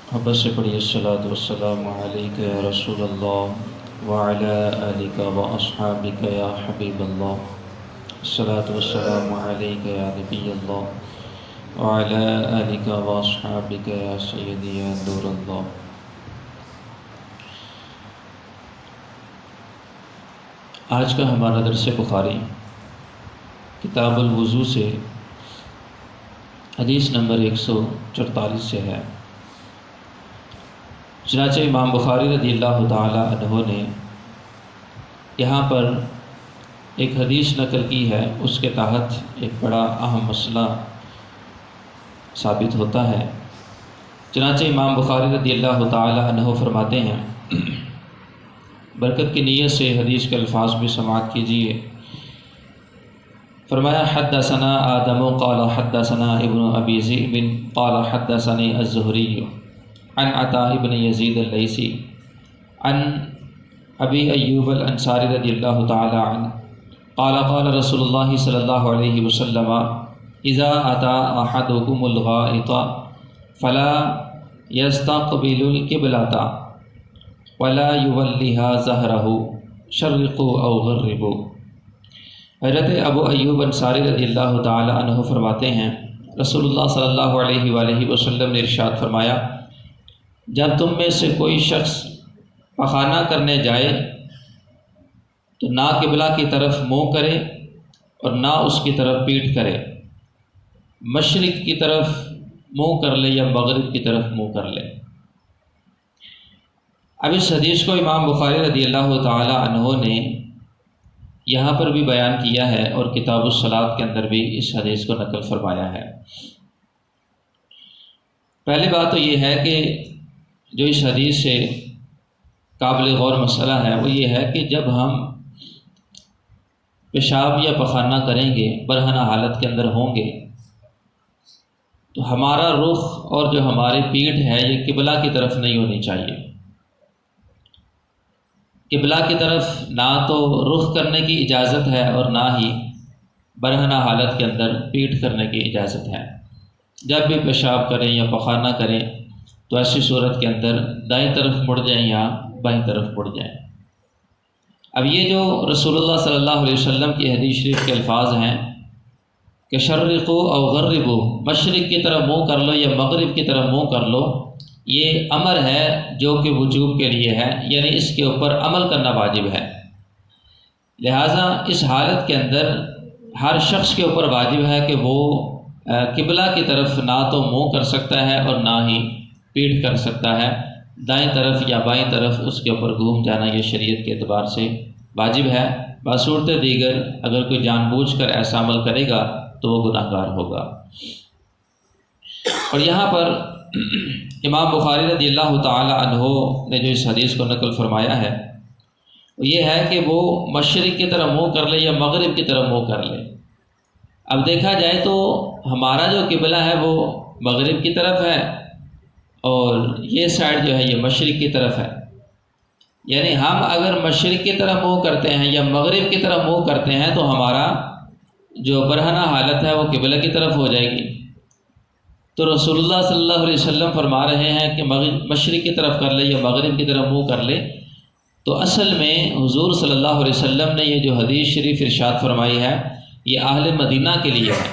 محبت سے پڑھی الصلاۃ والسلام علیک یا رسول اللہ وعلی آلک و اصحابک یا حبیب اللہ۔ الصلاۃ والسلام علیک یا نبی اللہ وعلی آلک و اصحابک یا سیدی یا نور اللہ۔ آج کا ہمارا درس بخاری کتاب الوضو سے حدیث نمبر 144 سے ہے۔ چنانچہ امام بخاری رضی اللہ تعالی عنہ نے یہاں پر ایک حدیث نقل کی ہے، اس کے تحت ایک بڑا اہم مسئلہ ثابت ہوتا ہے۔ چنانچہ امام بخاری رضی اللہ تعالی عنہ فرماتے ہیں، برکت کی نیت سے حدیث کے الفاظ بھی سماعت کیجیے۔ فرمایا حدثنا آدم قال حدثنا ابن ابی ذئب قال حدثني الزہری عن عطاء بن یزید اللیثی عن ابی ایوب الانصاری رضی اللہ تعالی عنہ قال قال رسول اللہ صلی اللہ علیہ وسلم اذا اتى احدکم الغائط فلا يستقبل القبلة ولا يولها ظهره شرقوا او غربوا۔ حضرت ابو ایوب انصاری رضی اللہ تعالی عنہ فرماتے ہیں، رسول اللہ صلی اللہ علیہ وآلہ وسلم نے ارشاد فرمایا، جب تم میں سے کوئی شخص پخانہ کرنے جائے تو نہ قبلہ کی طرف منہ کرے اور نہ اس کی طرف پیٹھ کرے، مشرق کی طرف منہ کر لے یا مغرب کی طرف منہ کر لے۔ اب اس حدیث کو امام بخاری رضی اللہ تعالی عنہ نے یہاں پر بھی بیان کیا ہے اور کتاب الصلاۃ کے اندر بھی اس حدیث کو نقل فرمایا ہے۔ پہلی بات تو یہ ہے کہ جو اس حدیث سے قابل غور مسئلہ ہے وہ یہ ہے کہ جب ہم پیشاب یا پخانہ کریں گے، برہنہ حالت کے اندر ہوں گے، تو ہمارا رخ اور جو ہماری پیٹھ ہے یہ قبلہ کی طرف نہیں ہونی چاہیے۔ قبلہ کی طرف نہ تو رخ کرنے کی اجازت ہے اور نہ ہی برہنہ حالت کے اندر پیٹھ کرنے کی اجازت ہے۔ جب بھی پیشاب کریں یا پخانہ کریں تو ایسی صورت کے اندر دائیں طرف مڑ جائیں یا بائیں طرف مڑ جائیں۔ اب یہ جو رسول اللہ صلی اللہ علیہ وسلم کی حدیث شریف کے الفاظ ہیں کہ شرقوا او غربوا، مشرق کی طرف منہ کر لو یا مغرب کی طرف منہ کر لو، یہ امر ہے جو کہ وجوب کے لیے ہے، یعنی اس کے اوپر عمل کرنا واجب ہے۔ لہٰذا اس حالت کے اندر ہر شخص کے اوپر واجب ہے کہ وہ قبلہ کی طرف نہ تو منہ کر سکتا ہے اور نہ ہی پیٹھ کر سکتا ہے، دائیں طرف یا بائیں طرف اس کے اوپر گھوم جانا یہ شریعت کے اعتبار سے واجب ہے۔ بصورت دیگر اگر کوئی جان بوجھ کر ایسا عمل کرے گا تو وہ گناہ گار ہوگا۔ اور یہاں پر امام بخاری رضی اللہ تعالی عنہ نے جو اس حدیث کو نقل فرمایا ہے وہ یہ ہے کہ وہ مشرق کی طرف منہ کر لے یا مغرب کی طرف منہ کر لے۔ اب دیکھا جائے تو ہمارا جو قبلہ ہے وہ مغرب کی طرف ہے اور یہ سائڈ جو ہے یہ مشرق کی طرف ہے، یعنی ہم اگر مشرق کی طرف منہ کرتے ہیں یا مغرب کی طرف منہ کرتے ہیں تو ہمارا جو برہنہ حالت ہے وہ قبلہ کی طرف ہو جائے گی۔ تو رسول اللہ صلی اللہ علیہ وسلم فرما رہے ہیں کہ مشرق کی طرف کر لے یا مغرب کی طرف منہ کر لے، تو اصل میں حضور صلی اللہ علیہ وسلم نے یہ جو حدیث شریف ارشاد فرمائی ہے یہ اہل مدینہ کے لیے ہے۔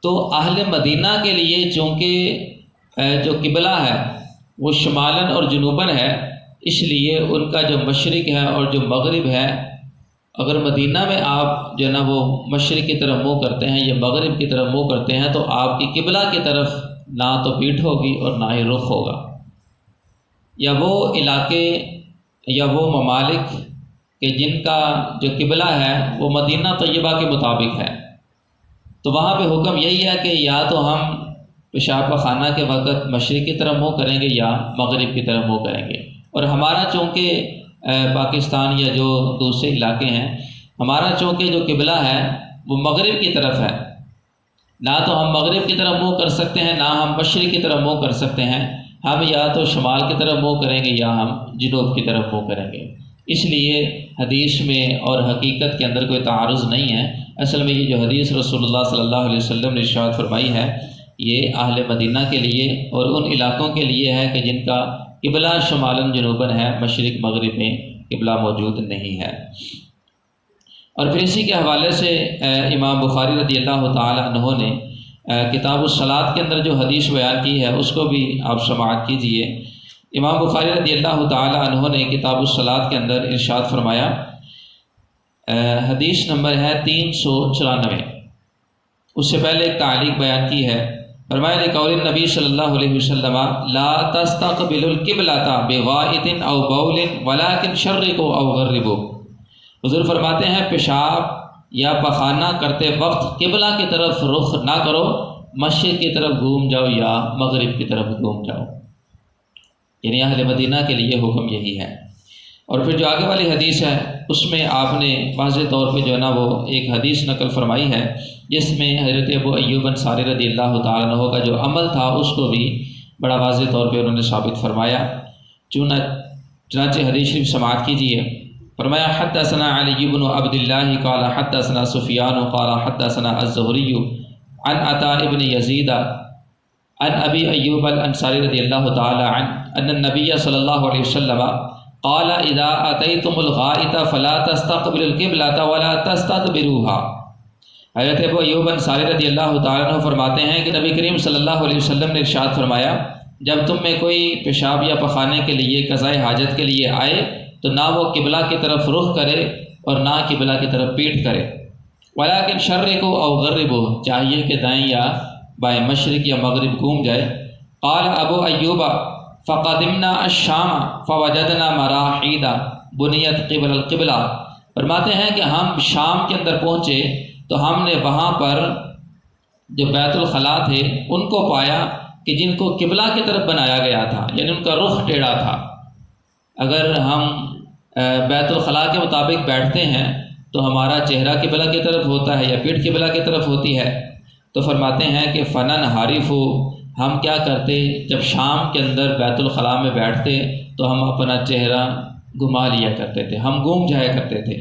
تو اہل مدینہ کے لیے چونکہ جو قبلہ ہے وہ شمالاً اور جنوباً ہے، اس لیے ان کا جو مشرق ہے اور جو مغرب ہے، اگر مدینہ میں آپ جو ہے نا وہ مشرق کی طرف منہ کرتے ہیں یا مغرب کی طرف منہ کرتے ہیں تو آپ کی قبلہ کی طرف نہ تو پیٹھ ہوگی اور نہ ہی رخ ہوگا۔ یا وہ علاقے یا وہ ممالک کہ جن کا جو قبلہ ہے وہ مدینہ طیبہ کے مطابق ہے، تو وہاں پہ حکم یہی ہے کہ یا تو ہم پیشاب پخانہ کے وقت مشرق کی طرف منہ کریں گے یا مغرب کی طرف منہ کریں گے۔ اور ہمارا چونکہ پاکستان یا جو دوسرے علاقے ہیں، ہمارا چونکہ جو قبلہ ہے وہ مغرب کی طرف ہے، نہ تو ہم مغرب کی طرف منہ کر سکتے ہیں نہ ہم مشرق کی طرف منہ کر سکتے ہیں، ہم یا تو شمال کی طرف منہ کریں گے یا ہم جنوب کی طرف منہ کریں گے۔ اس لیے حدیث میں اور حقیقت کے اندر کوئی تعارض نہیں ہے۔ اصل میں یہ جو حدیث رسول اللہ صلی اللہ علیہ وسلم نے ارشاد فرمائی ہے یہ اہل مدینہ کے لیے اور ان علاقوں کے لیے ہے کہ جن کا قبلہ شمالاً جنوباً ہے، مشرق مغرب میں قبلہ موجود نہیں ہے۔ اور پھر اسی کے حوالے سے امام بخاری رضی اللہ تعالی عنہ نے کتاب الصلاۃ کے اندر جو حدیث بیان کی ہے اس کو بھی آپ سماعت کیجئے۔ امام بخاری رضی اللہ تعالی عنہ نے کتاب الصلاۃ کے اندر ارشاد فرمایا، حدیث نمبر ہے 394، اس سے پہلے ایک تعلیق بیان کی ہے، فرمایا لقول النبی صلی اللہ علیہ وسلم لا تستقبلوا القبلۃ بغائط او بول ولکن شرقوا او غربوا۔ حضور فرماتے ہیں پیشاب یا پخانہ کرتے وقت قبلہ کی طرف رخ نہ کرو، مشرق کی طرف گھوم جاؤ یا مغرب کی طرف گھوم جاؤ، یعنی اہل مدینہ کے لیے حکم یہی ہے۔ اور پھر جو آگے والی حدیث ہے اس میں آپ نے واضح طور پہ جو ہے نا وہ ایک حدیث نقل فرمائی ہے جس میں حضرت ابو ایوب انصاری رضی اللہ تعالیٰ عنہ کا جو عمل تھا اس کو بھی بڑا واضح طور پہ انہوں نے ثابت فرمایا۔ چنانچہ حدیث شریف سماعت کیجیے۔ فرمایا حدثنا علی بن عبد اللہ قال حدثنا سفیان قال حدثنا الزہری عن عطاء بن یزید عن ابی ایوب الانصاری رضی اللہ تعالی عنہ ان النبی صلی اللہ علیہ وسلم قال اذا اتیتم الغائط فلا تستقبلوا القبلۃ ولا تستدبروها۔ حضرت ابو ایوب انصاری رضی اللہ تعالیٰ عنہ فرماتے ہیں کہ نبی کریم صلی اللہ علیہ وسلم نے ارشاد فرمایا، جب تم میں کوئی پیشاب یا پخانے کے لیے قضاء حاجت کے لیے آئے تو نہ وہ قبلہ کی طرف رخ کرے اور نہ قبلہ کی طرف پیٹ کرے، ولیکن شرقوا او غربوا، چاہیے کہ دائیں یا بائیں مشرق یا مغرب گھوم جائے۔ قال ابو ایوب فقدمنا الشام فوجدنا مراحیض بنیت قبل القبلہ۔ فرماتے ہیں کہ ہم شام کے اندر پہنچے تو ہم نے وہاں پر جو بیت الخلاء تھے ان کو پایا کہ جن کو قبلہ کی طرف بنایا گیا تھا، یعنی ان کا رخ ٹیڑھا تھا۔ اگر ہم بیت الخلاء کے مطابق بیٹھتے ہیں تو ہمارا چہرہ قبلہ کی طرف ہوتا ہے یا پیٹھ قبلہ کی طرف ہوتی ہے، تو فرماتے ہیں کہ فنن حارف ہو، ہم کیا کرتے جب شام کے اندر بیت الخلاء میں بیٹھتے تو ہم اپنا چہرہ گھما لیا کرتے تھے، ہم گھوم جایا کرتے تھے۔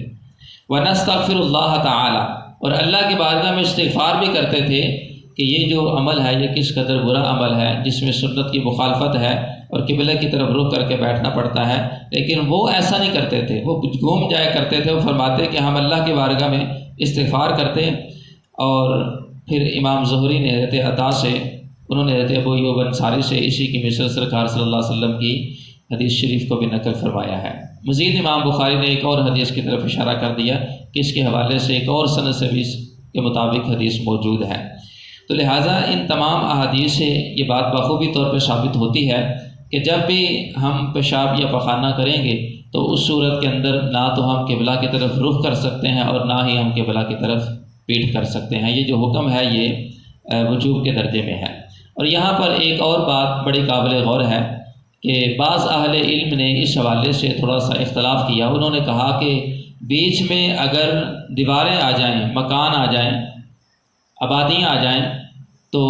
ونستغفر اللہ تعالی، اور اللہ کی بارگاہ میں استغفار بھی کرتے تھے کہ یہ جو عمل ہے یہ کس قدر برا عمل ہے جس میں سنت کی مخالفت ہے اور قبلہ کی طرف رخ کر کے بیٹھنا پڑتا ہے، لیکن وہ ایسا نہیں کرتے تھے، وہ گھوم جایا کرتے تھے۔ وہ فرماتے کہ ہم اللہ کی بارگاہ میں استغفار کرتے۔ اور پھر امام زہری نے حضرت عطا سے، انہوں نے حضرت ابو ایوب انصاری سے اسی کی مثل سرکار صلی اللہ علیہ وسلم کی حدیث شریف کو بھی نقل فرمایا ہے۔ مزید امام بخاری نے ایک اور حدیث کی طرف اشارہ کر دیا کہ اس کے حوالے سے ایک اور سند سے بھی اس کے مطابق حدیث موجود ہے۔ تو لہٰذا ان تمام احادیث سے یہ بات بخوبی طور پہ ثابت ہوتی ہے کہ جب بھی ہم پیشاب یا پخانہ کریں گے تو اس صورت کے اندر نہ تو ہم قبلہ کی طرف رخ کر سکتے ہیں اور نہ ہی ہم قبلہ کی طرف پیٹھ کر سکتے ہیں۔ یہ جو حکم ہے یہ وجوب کے درجے میں ہے۔ اور یہاں پر ایک اور بات بڑی قابل غور ہے کہ بعض اہل علم نے اس حوالے سے تھوڑا سا اختلاف کیا۔ انہوں نے کہا کہ بیچ میں اگر دیواریں آ جائیں، مکان آ جائیں، آبادیاں آ جائیں، تو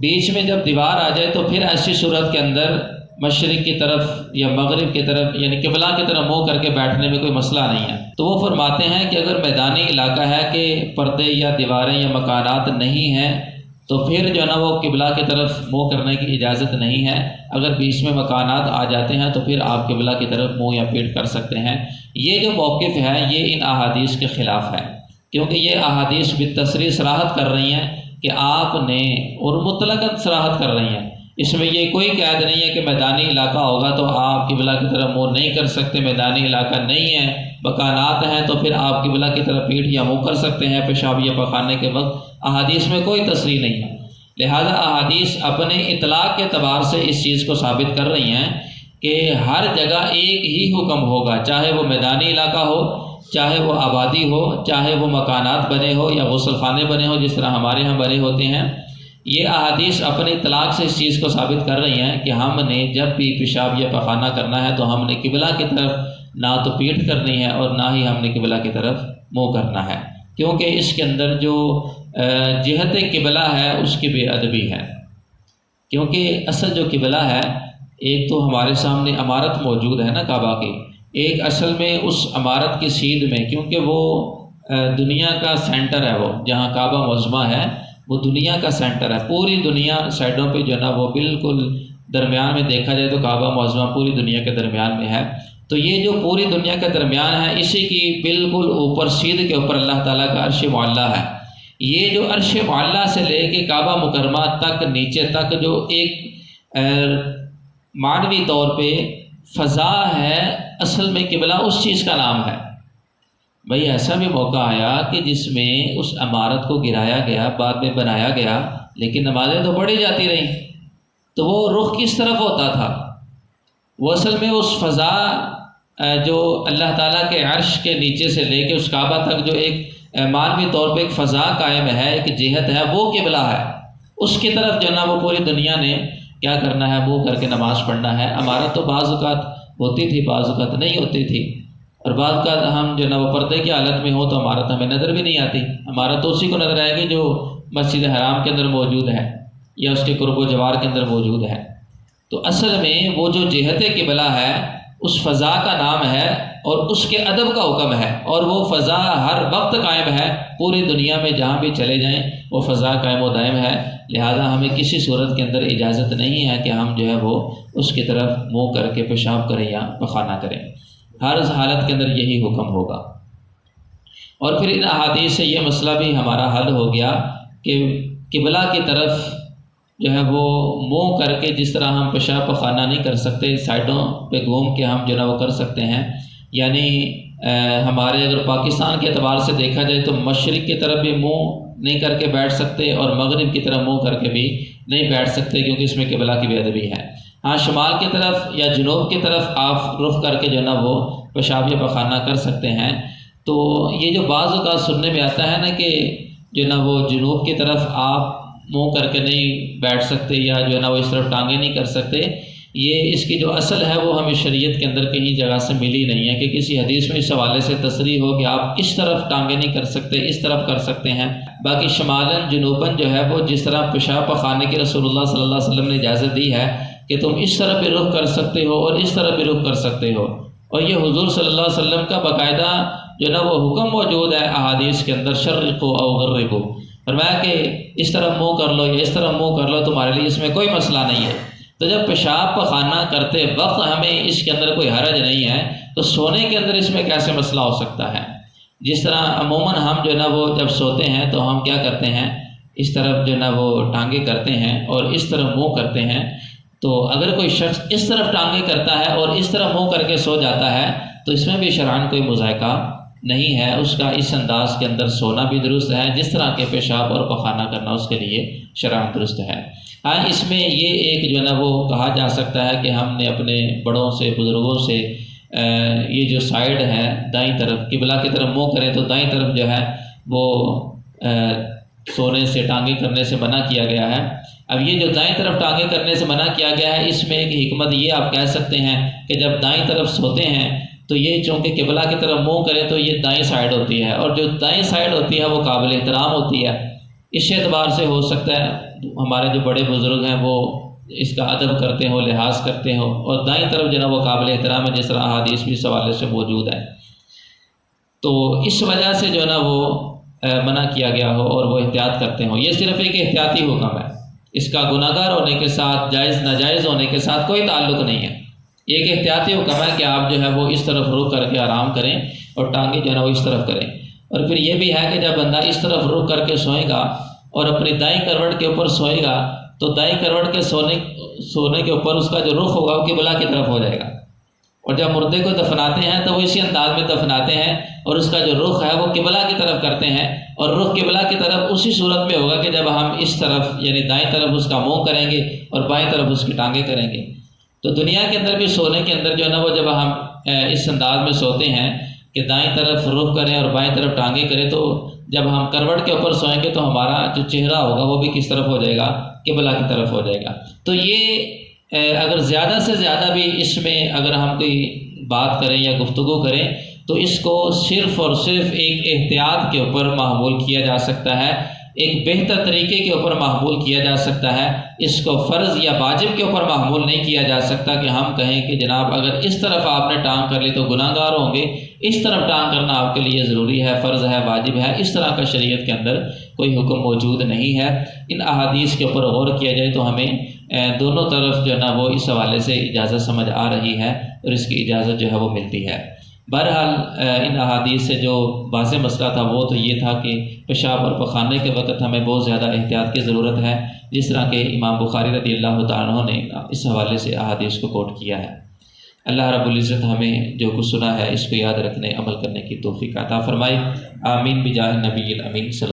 بیچ میں جب دیوار آ جائے تو پھر ایسی صورت کے اندر مشرق کی طرف یا مغرب کی طرف یعنی قبلہ کی طرف منہ کر کے بیٹھنے میں کوئی مسئلہ نہیں ہے۔ تو وہ فرماتے ہیں کہ اگر میدانی علاقہ ہے کہ پردے یا دیواریں یا مکانات نہیں ہیں تو پھر جو ہے نا وہ قبلہ کی طرف منہ کرنے کی اجازت نہیں ہے۔ اگر بیچ میں مکانات آ جاتے ہیں تو پھر آپ قبلہ کی طرف منہ یا پیٹھ کر سکتے ہیں۔ یہ جو موقف ہے یہ ان احادیث کے خلاف ہے، کیونکہ یہ احادیث بالتصریح صراحت کر رہی ہیں کہ آپ نے، اور مطلقاً صراحت کر رہی ہیں، اس میں یہ کوئی قید نہیں ہے کہ میدانی علاقہ ہوگا تو آپ قبلہ کی طرف منہ نہیں کر سکتے، میدانی علاقہ نہیں ہے، مکانات ہیں تو پھر آپ قبلہ کی طرف پیٹھ یا منہ کر سکتے ہیں پیشاب یا پخانے کے وقت۔ احادیث میں کوئی تصریح نہیں ہے، لہذا احادیث اپنے اطلاق کے اعتبار سے اس چیز کو ثابت کر رہی ہیں کہ ہر جگہ ایک ہی حکم ہوگا، چاہے وہ میدانی علاقہ ہو، چاہے وہ آبادی ہو، چاہے وہ مکانات بنے ہو یا غسل خانے بنے ہو جس طرح ہمارے ہاں بنے ہوتے ہیں۔ یہ احادیث اپنے اطلاق سے اس چیز کو ثابت کر رہی ہیں کہ ہم نے جب بھی پیشاب یا پخانہ کرنا ہے تو ہم نے قبلہ کی طرف نہ تو پیٹھ کرنی ہے اور نہ ہی ہم نے قبلہ کی طرف منہ کرنا ہے، کیونکہ اس کے اندر جو جہت قبلہ ہے اس کی بے ادبی ہے۔ کیونکہ اصل جو قبلہ ہے، ایک تو ہمارے سامنے عمارت موجود ہے نا کعبہ کی، ایک اصل میں اس عمارت کی سیدھ میں، کیونکہ وہ دنیا کا سینٹر ہے، وہ جہاں کعبہ معظمہ ہے وہ دنیا کا سینٹر ہے، پوری دنیا سائڈوں پہ جو ہے نا وہ بالکل درمیان میں دیکھا جائے تو کعبہ معظمہ پوری دنیا کے درمیان میں ہے۔ تو یہ جو پوری دنیا کے درمیان ہے، اسی کی بالکل اوپر سیدھ کے اوپر اللہ تعالیٰ کا عرش معلیٰ ہے۔ یہ جو عرش معلیٰ سے لے کے کعبہ مکرمہ تک نیچے تک جو ایک معنوی طور پہ فضا ہے، اصل میں قبلہ اس چیز کا نام ہے۔ بھئی ایسا بھی موقع آیا کہ جس میں اس عمارت کو گرایا گیا، بعد میں بنایا گیا، لیکن نمازیں تو پڑھی جاتی رہیں، تو وہ رخ کس طرف ہوتا تھا؟ وہ اصل میں اس فضا جو اللہ تعالیٰ کے عرش کے نیچے سے لے کے اس کعبہ تک جو ایک معنوی طور پہ ایک فضا قائم ہے، ایک جہت ہے، وہ قبلہ ہے۔ اس کی طرف جو ہے نا وہ پوری دنیا نے کیا کرنا ہے، وہ کر کے نماز پڑھنا ہے۔ عمارت تو بعض اوقات ہوتی تھی، بعض اوقات نہیں ہوتی تھی، اور بعض اوقات ہم جو ہے نا وہ پردے کی حالت میں ہو تو عمارت ہمیں نظر بھی نہیں آتی۔ عمارت تو اسی کو نظر آئے گی جو مسجد حرام کے اندر موجود ہے یا اس کے قرب و جوار کے اندر موجود ہے۔ تو اصل میں وہ جو جہت قبلہ ہے اس فضا کا نام ہے اور اس کے ادب کا حکم ہے، اور وہ فضا ہر وقت قائم ہے، پوری دنیا میں جہاں بھی چلے جائیں وہ فضا قائم و دائم ہے۔ لہذا ہمیں کسی صورت کے اندر اجازت نہیں ہے کہ ہم جو ہے وہ اس کی طرف منہ کر کے پیشاب کریں یا پخانہ کریں، ہر حالت کے اندر یہی حکم ہوگا۔ اور پھر ان احادیث سے یہ مسئلہ بھی ہمارا حل ہو گیا کہ قبلہ کی طرف جو ہے وہ منہ کر کے جس طرح ہم پیشاب پخانہ نہیں کر سکتے، سائڈوں پہ گھوم کے ہم جو ہے وہ کر سکتے ہیں۔ یعنی ہمارے اگر پاکستان کے اعتبار سے دیکھا جائے تو مشرق کی طرف بھی منہ نہیں کر کے بیٹھ سکتے اور مغرب کی طرف منہ کر کے بھی نہیں بیٹھ سکتے، کیونکہ اس میں قبلہ کی بے ادبی ہے۔ ہاں شمال کی طرف یا جنوب کی طرف آپ رخ کر کے جو ہے نا وہ پیشاب یا پخانہ کر سکتے ہیں۔ تو یہ جو بعض اوقات سننے میں آتا ہے نا کہ جو ہے نا وہ جنوب کی طرف آپ منہ کر کے نہیں بیٹھ سکتے یا جو ہے نا وہ اس طرف ٹانگیں نہیں کر سکتے، یہ اس کی جو اصل ہے وہ ہمیں شریعت کے اندر کہیں جگہ سے ملی نہیں ہے کہ کسی حدیث میں اس حوالے سے تصریح ہو کہ آپ اس طرف ٹانگیں نہیں کر سکتے، اس طرف کر سکتے ہیں۔ باقی شمالاً جنوباً جو ہے وہ جس طرح پیشاب پخانے کی رسول اللہ صلی اللہ علیہ وسلم نے اجازت دی ہے کہ تم اس طرف بھی رخ کر سکتے ہو اور اس طرف بھی رخ کر سکتے ہو، اور یہ حضور صلی اللہ علیہ وسلم کا باقاعدہ جو ہے نا وہ حکم موجود ہے احادیث کے اندر، شرقوا او غربوا، فرمایا کہ اس طرف منہ کر لو یا اس طرف منہ کر لو، تمہارے لیے اس میں کوئی مسئلہ نہیں ہے۔ تو جب پیشاب پخانہ کرتے وقت ہمیں اس کے اندر کوئی حرج نہیں ہے، تو سونے کے اندر اس میں کیسے مسئلہ ہو سکتا ہے؟ جس طرح عموماً ہم جو ہے نا وہ جب سوتے ہیں تو ہم کیا کرتے ہیں، اس طرف جو ہے نا وہ ٹانگیں کرتے ہیں اور اس طرف منہ کرتے ہیں۔ تو اگر کوئی شخص اس طرف ٹانگیں کرتا ہے اور اس طرف منہ کر کے سو جاتا ہے تو اس میں بھی شرعاً کوئی مذائقہ نہیں ہے، اس کا اس انداز کے اندر سونا بھی درست ہے جس طرح کے پیشاب اور پخانہ کرنا اس کے لیے شرعاً درست ہے۔ ہاں اس میں یہ ایک جو ہے نا وہ کہا جا سکتا ہے کہ ہم نے اپنے بڑوں سے بزرگوں سے یہ جو سائیڈ ہے دائیں طرف قبلہ کی طرف منہ کریں تو دائیں طرف جو ہے وہ سونے سے ٹانگیں کرنے سے منع کیا گیا ہے۔ اب یہ جو دائیں طرف ٹانگیں کرنے سے منع کیا گیا ہے، اس میں ایک حکمت یہ آپ کہہ سکتے ہیں کہ جب دائیں طرف سوتے ہیں تو یہ چونکہ قبلہ کی طرف منہ کریں تو یہ دائیں سائیڈ ہوتی ہے، اور جو دائیں سائیڈ ہوتی ہے وہ قابل احترام ہوتی ہے۔ اس اعتبار سے ہو سکتا ہے ہمارے جو بڑے بزرگ ہیں وہ اس کا ادب کرتے ہوں، لحاظ کرتے ہوں، اور دائیں طرف جو ہے وہ قابل احترام ہے، جس طرح احادیث بھی اس حوالے سے موجود ہے۔ تو اس وجہ سے جو ہے نا وہ منع کیا گیا ہو اور وہ احتیاط کرتے ہوں۔ یہ صرف ایک احتیاطی حکم ہے، اس کا گناہ گار ہونے کے ساتھ، جائز ناجائز ہونے کے ساتھ کوئی تعلق نہیں ہے۔ ایک احتیاطی حکم ہے کہ آپ جو ہے وہ اس طرف رخ کر کے آرام کریں اور ٹانگیں جو ہے وہ اس طرف کریں۔ اور پھر یہ بھی ہے کہ جب بندہ اس طرف رخ کر کے سوئے گا اور اپنی دائیں کروٹ کے اوپر سوئے گا تو دائیں کروٹ کے سونے کے اوپر اس کا جو رخ ہوگا وہ قبلہ کی طرف ہو جائے گا، اور جب مردے کو دفناتے ہیں تو وہ اسی انداز میں دفناتے ہیں اور اس کا جو رخ ہے وہ قبلہ کی طرف کرتے ہیں، اور رخ قبلہ کی طرف اسی صورت میں ہوگا کہ جب ہم اس طرف یعنی دائیں طرف اس کا منہ کریں گے اور بائیں طرف اس کی ٹانگیں کریں گے۔ تو دنیا کے اندر بھی سونے کے اندر جو ہے نا وہ جب ہم اس انداز میں سوتے ہیں کہ دائیں طرف رخ کریں اور بائیں طرف ٹانگیں کریں، تو جب ہم کروٹ کے اوپر سوئیں گے تو ہمارا جو چہرہ ہوگا وہ بھی کس طرف ہو جائے گا، قبلہ کی طرف ہو جائے گا۔ تو یہ اگر زیادہ سے زیادہ بھی اس میں اگر ہم کوئی بات کریں یا گفتگو کریں تو اس کو صرف اور صرف ایک احتیاط کے اوپر معمول کیا جا سکتا ہے، ایک بہتر طریقے کے اوپر معمول کیا جا سکتا ہے۔ اس کو فرض یا واجب کے اوپر معمول نہیں کیا جا سکتا کہ ہم کہیں کہ جناب اگر اس طرف آپ نے ٹانگ کر لی تو گناہ گار ہوں گے، اس طرف ٹانگ کرنا آپ کے لیے ضروری ہے، فرض ہے، واجب ہے، اس طرح کا شریعت کے اندر کوئی حکم موجود نہیں ہے۔ ان احادیث کے اوپر غور کیا جائے تو ہمیں دونوں طرف جو ہے نا وہ اس حوالے سے اجازت سمجھ آ رہی ہے اور اس کی اجازت جو ہے وہ ملتی ہے۔ بہرحال ان احادیث سے جو واضح مسئلہ تھا وہ تو یہ تھا کہ پیشاب اور پخانے کے وقت ہمیں بہت زیادہ احتیاط کی ضرورت ہے، جس طرح کہ امام بخاری رضی اللہ تعالیٰ عنہ نے اس حوالے سے احادیث کو کوٹ کیا ہے۔ اللہ رب العزت ہمیں جو کچھ سنا ہے اس کو یاد رکھنے عمل کرنے کی توفیق عطا فرمائے، آمین بجاہ نبی الامین۔